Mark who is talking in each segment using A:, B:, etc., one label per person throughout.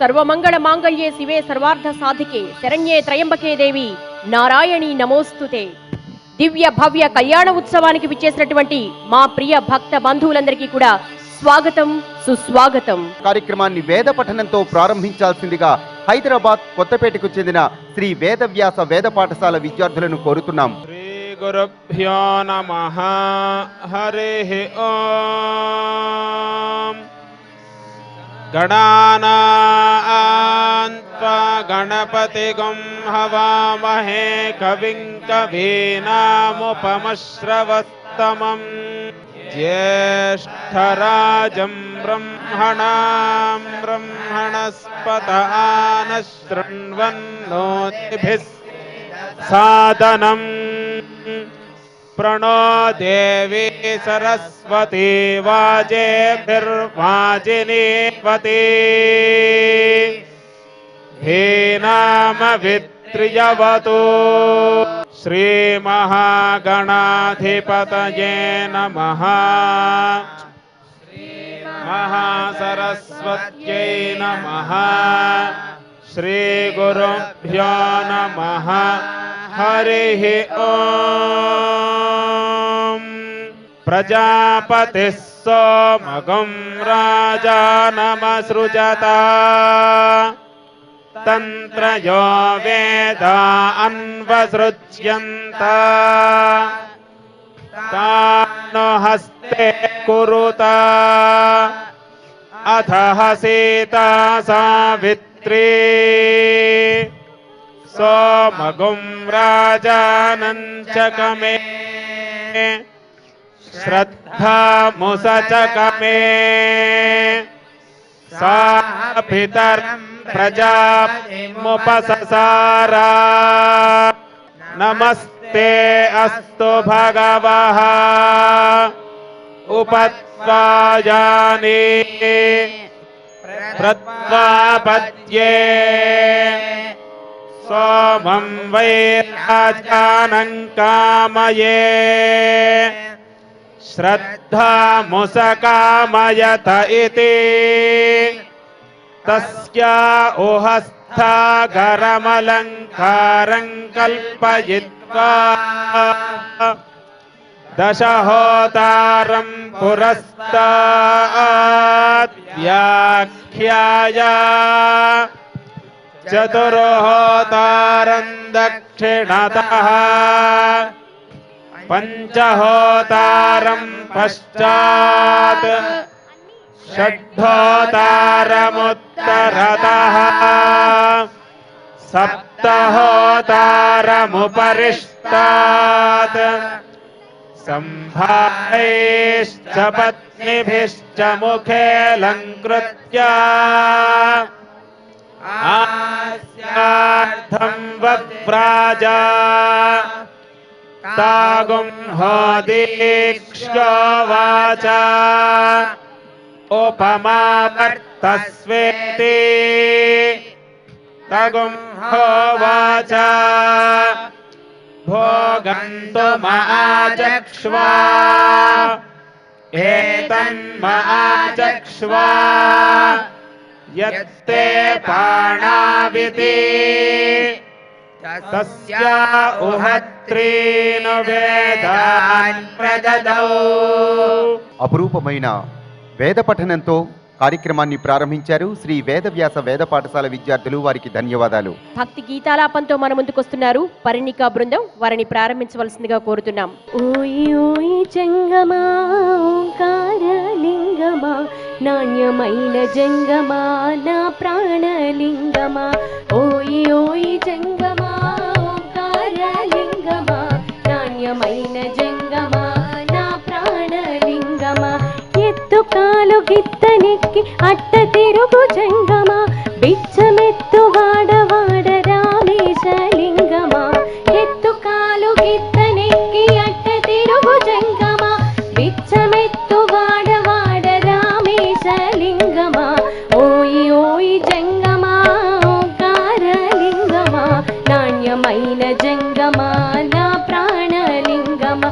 A: సర్వమంగళ మాంగళ్యే శివే సర్వార్థ సాధికే శరణ్యే త్రయంబకే దేవి నారాయణి నమోస్తుతే. దివ్య భవ్య కళ్యాణ ఉత్సవానికి విచ్చేసినటువంటి మా ప్రియ భక్త బంధువులందరికీ కూడా స్వాగతం, సుస్వాగతం.
B: కార్యక్రమాన్ని వేద పఠనంతో ప్రారంభించాల్సిందిగా హైదరాబాద్ కొత్తపేటకు చెందిన శ్రీ వేదవ్యాస వేద పాఠశాల విద్యార్థులను కోరుతున్నాం.
C: శ్రీ గురుభ్యో నమః. హరిః ఓం. గణానాం త్వా గణపతిగం హవామహే కవిం కవీనాముపమశ్రవస్తమం జ్యేష్ఠరాజం బ్రహ్మణాం బ్రహ్మణస్పత ఆనః శృణ్వన్నోతిభిः సాదనం. ప్రణో దేవీ సరస్వతీ వాజేభిర్వాజినీవతి. ధీనామవిత్రియవతు. శ్రీమహాగణాధిపతయే నమః. మహాసరస్వత్యై నమః. శ్రీగురుభ్యో నమః. హరిః ఓం. ప్రజాపతిః సోమగం రాజానమసృజత. తంత్రయో వేదా అన్వసృజ్యంత. తాను హస్తే కురుత. అథః సీతా సావిత్రీ. సోమగుం రాజానంచకమే. శ్రద్ధాముసచకమే. సా పితరం ప్రజాపతిముపససారా. నమస్తే అస్తు భగవః ఉపత్వాయాని ప్రత్వాపత్యే. సోమం వై రాజానం కామయే. శ్రద్ధాముసకామయత ఇతి. తస్యా ఉహస్థాగరమలంకారం కల్పయిత్వా. దశహోతారం పురస్తాద్ వ్యాఖ్యాయ. చతుర్హోతారం దక్షిణతః. పంచహోతారం పశ్చాత్. షడ్హోతారముత్తరతః. సప్తహోతారముపరిష్టాత్. సంభారైశ్చ పత్నిభిశ్చ ముఖే లంకృత్య. ఆస్యార్థం వవ్రాజా. తాగుం హోదీక్ష్యోవాచ. ఉపమావర్తస్వేతి. తగుం హోవాచ. భోగంతుమాచక్ష్వా. ఏతన్మాచక్ష్వా. యత్తే పాణావితి. తస్యా ఉహత్రీను వేదాన్ ప్రదదౌ.
B: అపురూపమైన వేద పఠనంతో కార్యక్రమాన్ని ప్రారంభించారు శ్రీ వేదవ్యాస వేద పాఠశాల విద్యార్థులు. వారికి ధన్యవాదాలు.
A: భక్తి గీతాలాపంతో మన ముందుకొస్తున్నారు పరిణికా బృందం. వారిని ప్రారంభించవలసిందిగా కోరుతున్నాం.
D: ఓయి ఓయి జంగమా ఓంకారలింగమా. నాణ్యమైన జంగమా నా ప్రాణలింగమా. ఓయి ఓయి జంగమా ఓంకారలింగమా. నాణ్యమైన జంగమా నా ప్రాణలింగమా. ఎత్తు కాలు గిత్తనెక్కి అట్ట తిరుగు జంగమా. బిచ్చమెత్తు వాడవాడ రామేశలింగమా. ఎత్తు కాలు గిత్తనెక్కి అట్ట తిరుగు జంగమా. బిచ్చమెత్తు వాడవాడ రామేశలింగమా. ఓయి ఓయి జంగమా ఓంకారలింగమా. నాణ్యమైన జంగమా నా ప్రాణలింగమా.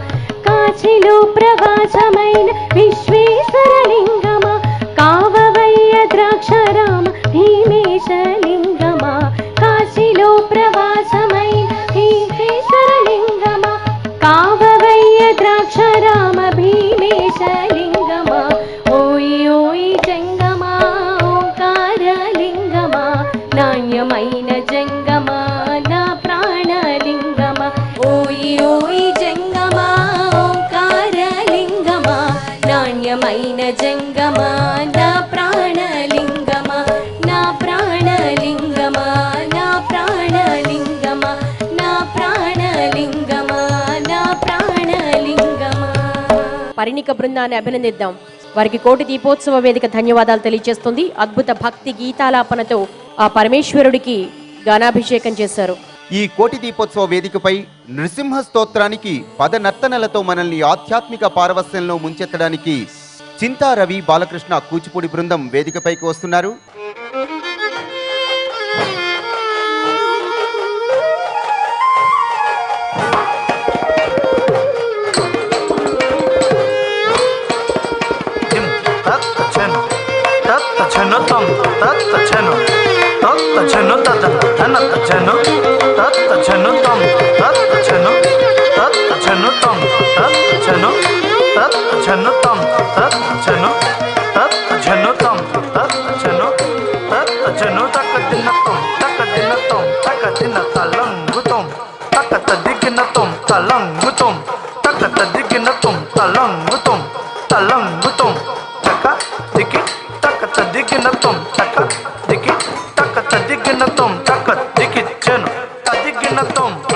D: కాశీలో ప్రవాసమైన విశ్వేశ్వరలింగమా. కావవయ్య ద్రాక్షరామ భీమేశ
A: పరిణిక బృందాన్ని అభినందిద్దాం. వారికి కోటి దీపోత్సవ వేదిక ధన్యవాదాలు తెలియజేస్తుంది. అద్భుత భక్తి గీతాలాపనతో ఆ పరమేశ్వరుడికి గానాభిషేకం చేశారు.
B: ఈ కోటి దీపోత్సవ వేదికపై నృసింహ స్తోత్రానికి పదనర్తనలతో మనల్ని ఆధ్యాత్మిక పారవస్యంలో ముంచెత్తడానికి చింతా రవి బాలకృష్ణ కూచిపూడి బృందం వేదికపైకి వస్తున్నారు.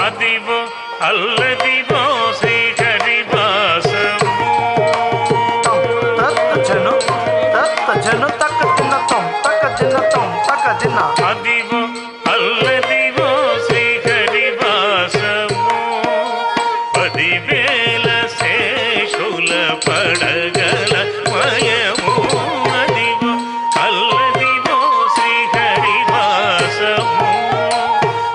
C: అదివో అల్లదివో శ్రీహరి వాసము అదివో అల్లదివో శ్రీహరి వాసము 10,000 శేషుల పడగల మయము అదివో అల్లదివో శ్రీహరి వాసము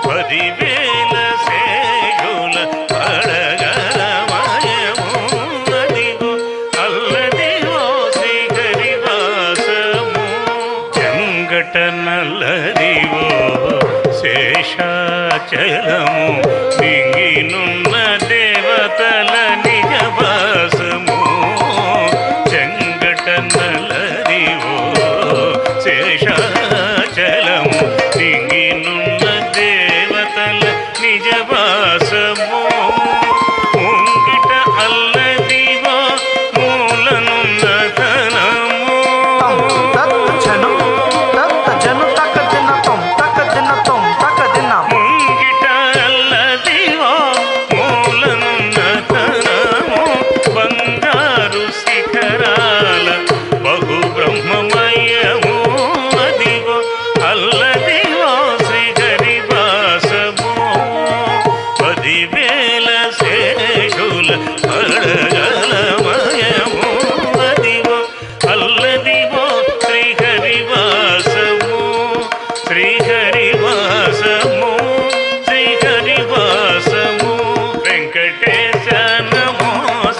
C: 10,000 శేషుల పడగల మయము అదివో అల్లదివో శ్రీహరి వాసము చెంగట నల్లదివో శేషాచలము మింగినున్న దేవతల నిజవాసము చెంగట నల్లదివో శేషాచలము మింగినున్న దేవతల నిజవాసము ముంగిట అల్లదివో మూలనున్న ధనము ముంగిట అల్లదివో మూలనున్న ధనము బంగారు శిఖరాల బహు బ్రహ్మమయము అదివో అల్లదివో శ్రీహరి వాసము 10,000 శేషుల పడగల మయము అదివో అల్లదివో శ్రీహరి వాసము శ్రీహరి వాసము శ్రీహరి వాసము వెంకటేశ నమో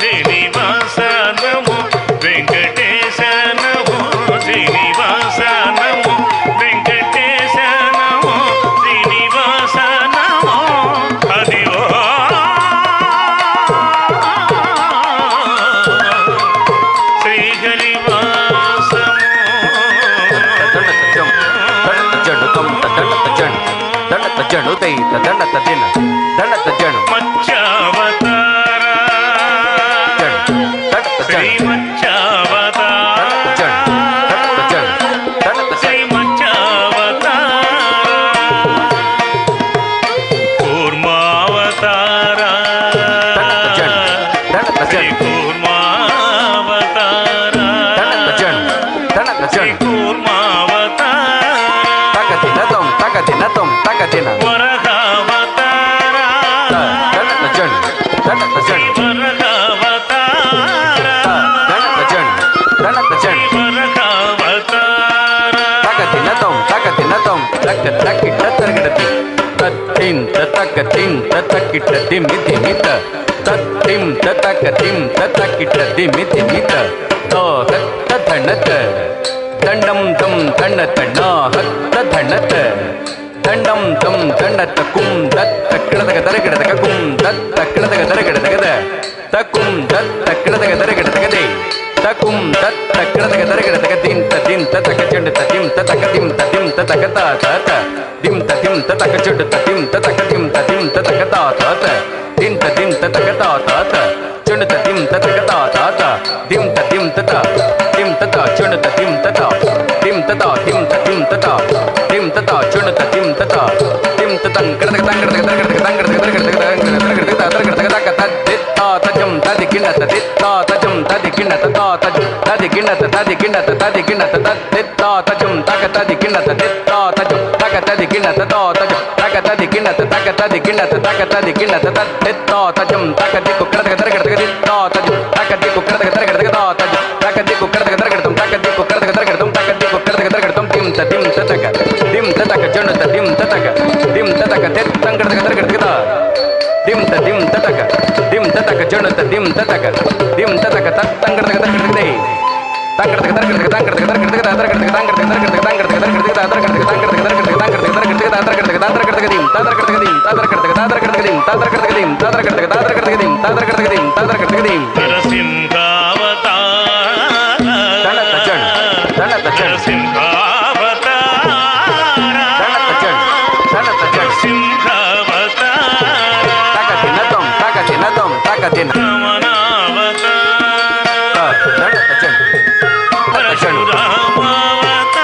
C: శ్రీనివాస నమో వెంకటేశ నమో శ్రీనివాస నమో వెంకటేశ నమో శ్రీనివాస నమో అదివో శ్రీహరి వాసము శ్రీ మత్స్యావతార శ్రీ మత్స్యావతార కూర్మావతార శ్రీ కూర్మావతార శ్రీ కూర్మావతార వరహావతార శ్రీ వరహావతార శ్రీ వరహావతార
E: దండం దం దండత హత్త దండత దండం దం దండత కుం దత్త కిడదగ దరగడదగ కుం దత్త కిడదగ దరగడదగద తకుం దత్త కిడదగ దరగడదగదే తకుం దత్త కిడదగ దరగడదగ దింత దింత తక చెండు తదిం తక దిం తదిం తక తాత దిం తదిం తక చెండు తదిం తక దిం తదిం తక తాత దింత దింత తక తాత చెండు తదిం తక తాత దిం తదిం తత దిం తత చెండు తదిం తత దిం తత దిం తదిం తత దిం తత చెండు తదిం తత దిం తతం కడదగ తంగడగ దరగడగ తంగడగ దరగడగ దరగడగ దరగడగ తదగడగ తక తదిత్త తజం తదికిన తదిత్త తజం తది కిన్నత తా తజు తది కిన్నత తది కిన్నత తది కిన్నత తత్తా తజుం తక తది కిన్నత తిత్తా తజు తక తది కిన్నత తా తజు తక తది కిన్నత తక తది కిన్నత తక తది కిన్నత తత్తా తజుం తక దిక్కు కడతక దరగడతక తిత్తా తజు తక దిక్కు కడతక దరగడతక తా తజు తక దిక్కు కడతక దరగడతం తక దిక్కు కడతక దరగడతం తక దిక్కు కడతక దరగడతం దిం తక జొండు దిం తక తెత్తం కడతక దరగడతక తా దిం తక జొండు దిం తక తత్తం కడతక దరగడతక దే తంగడతక దరగడతక తంగడతక దరగడతక దరగడతక తంగడతక దరగడతక తంగడతక దరగడతక దరగడతక తంగడతక దరగడతక తంగడతక దరగడతక దరగడతక దరగడతక దిం దరగడతక దిం దరగడతక దరగడతక దిం దరగడతక దిం దరగడతక దరగడతక దిం దరగడతక దిం దరగడతక దిం
C: నరసింహావతార
E: దండత చండ్
C: నరసింహావతార నరసింహావతార
E: తక తిన
C: రమణావతార
E: దండత చండ్
C: పరశురామావతార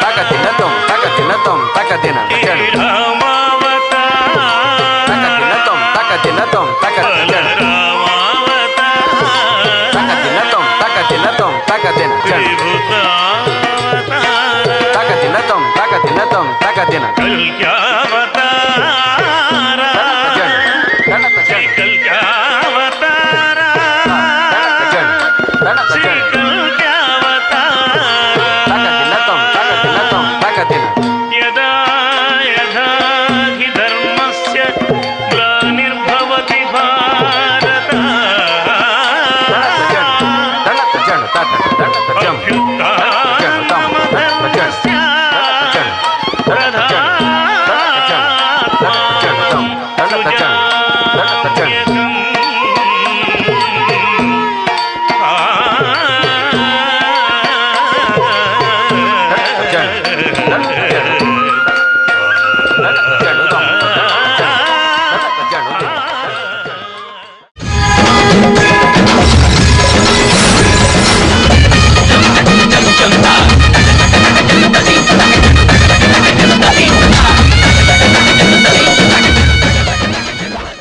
E: తక తిన చండ్
C: శ్రీరామావతార
E: తక తిన